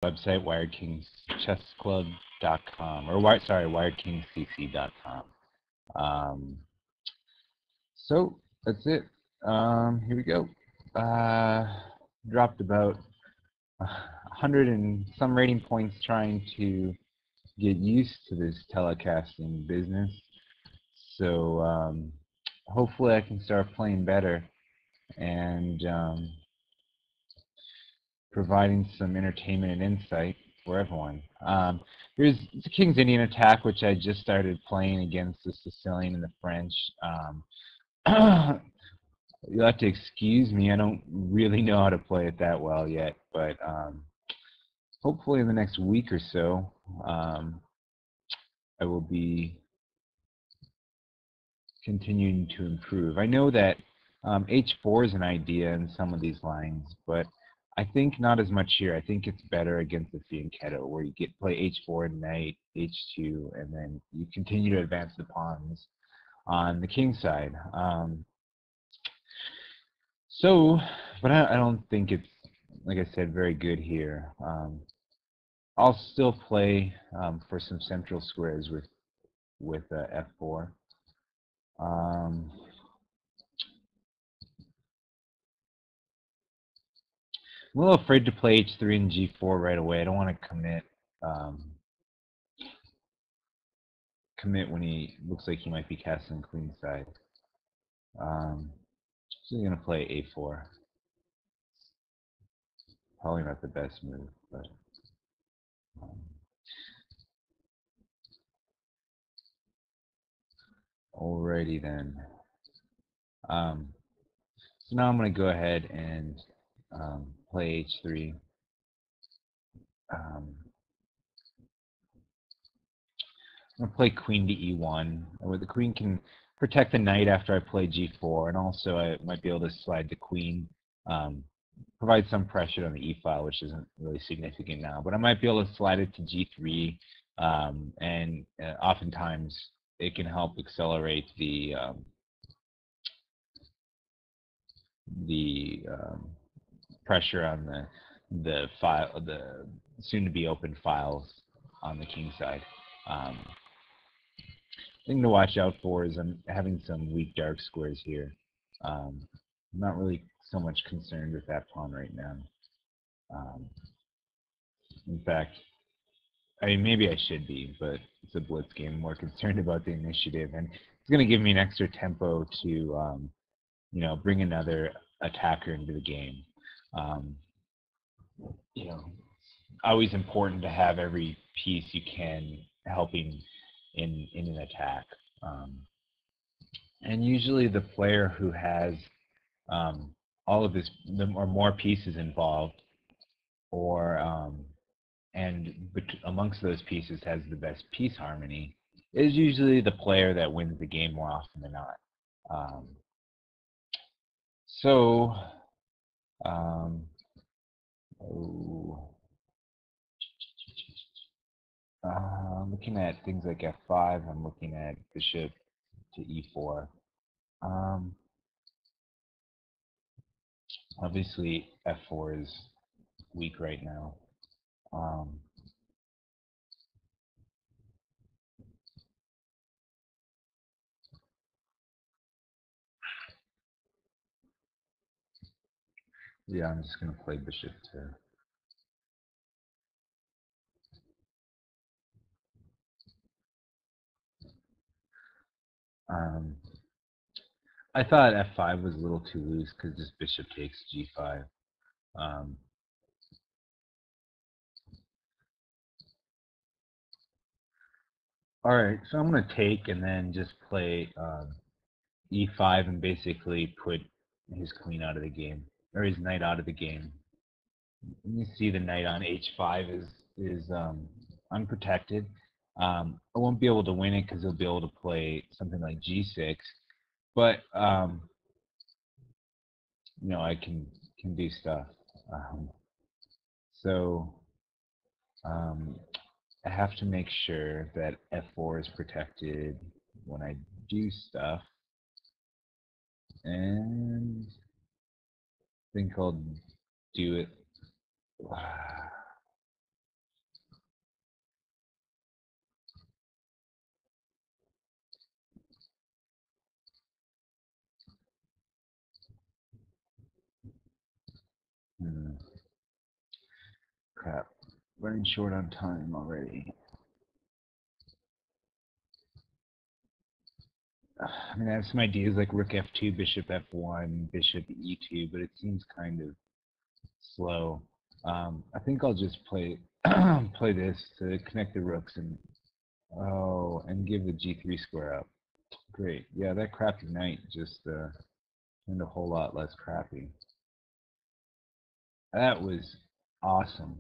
website, wiredkingschessclub.com, or wiredkingcc.com. So that's it. Here we go. Dropped about 100 and some rating points trying to get used to this telecasting business. So hopefully I can start playing better and providing some entertainment and insight for everyone. Here's the King's Indian attack, which I just started playing against the Sicilian and the French. You'll have to excuse me. I don't really know how to play it that well yet, but hopefully in the next week or so, I will be continuing to improve. I know that h4 is an idea in some of these lines, but I think not as much here. I think it's better against the fianchetto, where you get play h4, knight, h2, and then you continue to advance the pawns on the king side. But I don't think it's, like I said, very good here. I'll still play for some central squares with f4. I'm a little afraid to play h3 and g4 right away. I don't want to commit when he looks like he might be casting queenside. So he's going to play a4. Probably not the best move, but um, alrighty then. So now I'm going to go ahead and play h3. I'm going to play queen to e1, where the queen can protect the knight after I play g4, and also I might be able to slide the queen, provide some pressure on the e file, which isn't really significant now, but I might be able to slide it to g3, and oftentimes it can help accelerate the pressure on the soon-to-be open files on the king side. Thing to watch out for is I'm having some weak dark squares here. I'm not really so much concerned with that pawn right now. In fact, I mean, maybe I should be, but it's a blitz game. I'm more concerned about the initiative, and it's going to give me an extra tempo to, bring another attacker into the game. You know, always important to have every piece you can helping in an attack. And usually the player who has all of this or more pieces involved, or and amongst those pieces has the best piece harmony, is usually the player that wins the game more often than not. So, looking at things like f5, I'm looking at bishop to e4. Obviously, f4 is weak right now. Yeah, I'm just going to play bishop to. I thought f5 was a little too loose because this bishop takes g5. All right, so I'm going to take and then just play e5 and basically put his queen out of the game, or his knight out of the game. You see the knight on h5 is unprotected. I won't be able to win it because he'll be able to play something like g6, but I can do stuff. So I have to make sure that f4 is protected when I do stuff, and I think I'll do it. Crap. Running short on time already. I mean, I have some ideas like rook f2, bishop f1, bishop e2, but it seems kind of slow. I think I'll just play play this to connect the rooks and give the g3 square up. Great. Yeah, that crappy knight just turned a whole lot less crappy. That was awesome.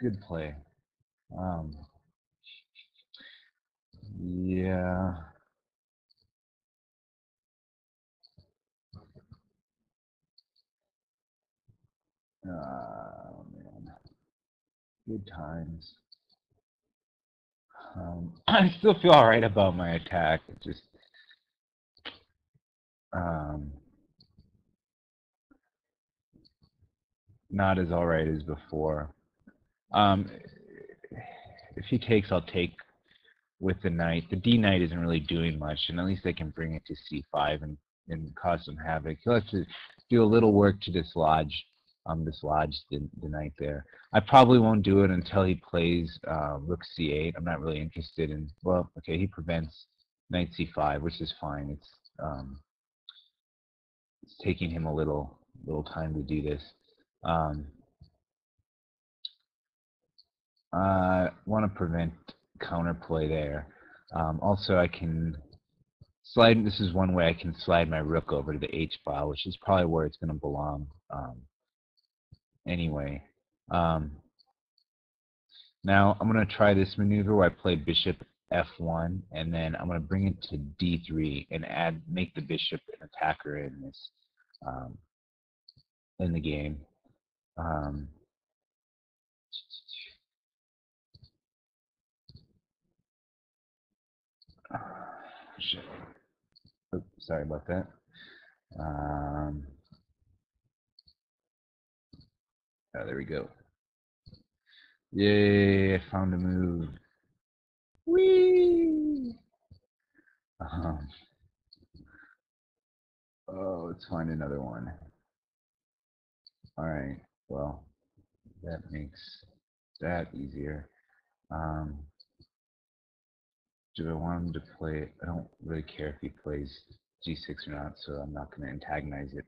Good play. Um, yeah. Oh man. Good times. I still feel alright about my attack. It's just um, not as alright as before. Um, if he takes, I'll take with the knight. The d knight isn't really doing much, and at least I can bring it to c5 and cause some havoc. He'll have to do a little work to dislodge the knight there. I probably won't do it until he plays rook c8. I'm not really interested in. Well, okay, he prevents knight c5, which is fine. It's taking him a little time to do this. I want to prevent counterplay there. Also, I can slide. This is one way I can slide my rook over to the h file, which is probably where it's going to belong anyway. Now I'm going to try this maneuver where I play bishop f1, and then I'm going to bring it to d3 and make the bishop an attacker in this in the game. Shit. Oops, sorry about that. Oh, there we go. Yay, I found a move. Whee! Oh, let's find another one. Alright, well, that makes that easier. Do I want him to play? I don't really care if he plays g6 or not, so I'm not going to antagonize it.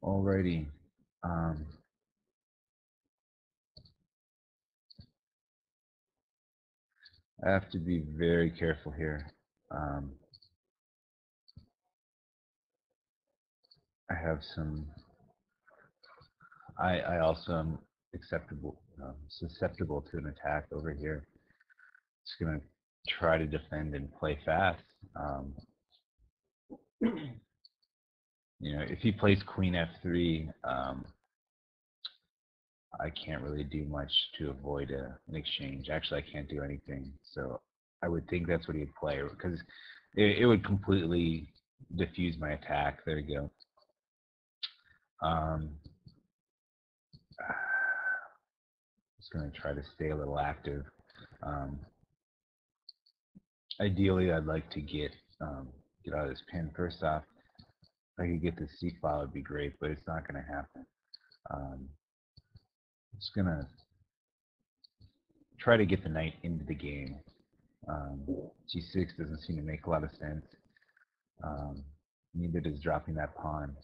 Alrighty. I have to be very careful here. I have some. I also am susceptible to an attack over here. Just gonna try to defend and play fast. You know, if he plays queen f3, I can't really do much to avoid an exchange. Actually, I can't do anything. So I would think that's what he'd play because it would completely diffuse my attack. There you go. Just going to try to stay a little active. Ideally, I'd like to get out of this pin. First off, if I could get the c file, it'd be great, but it's not going to happen. I'm just going to try to get the knight into the game. G6 doesn't seem to make a lot of sense. Neither does dropping that pawn.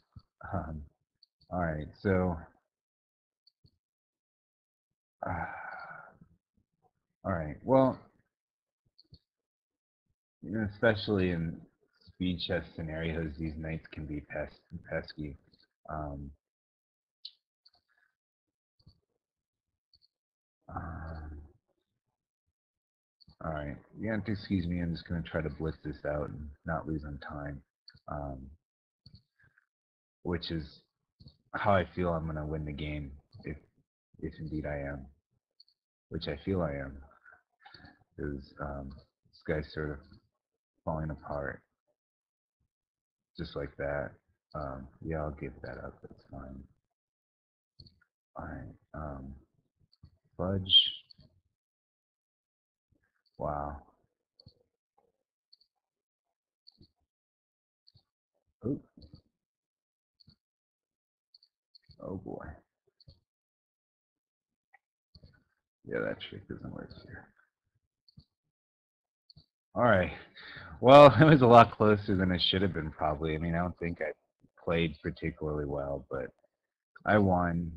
All right, so all right. Well, you know, especially in speed chess scenarios, these knights can be pesky. Um, all right, you have to excuse me. I'm just going to try to blitz this out and not lose on time, which is how I feel I'm going to win the game, if indeed I am, which I feel I am, because this guy's sort of falling apart, just like that. Yeah, I'll give that up. That's fine. All right. Fudge. Wow. Ooh. Oh boy. Yeah, that trick doesn't work here. All right. Well, it was a lot closer than it should have been, probably. I mean, I don't think I played particularly well, but I won.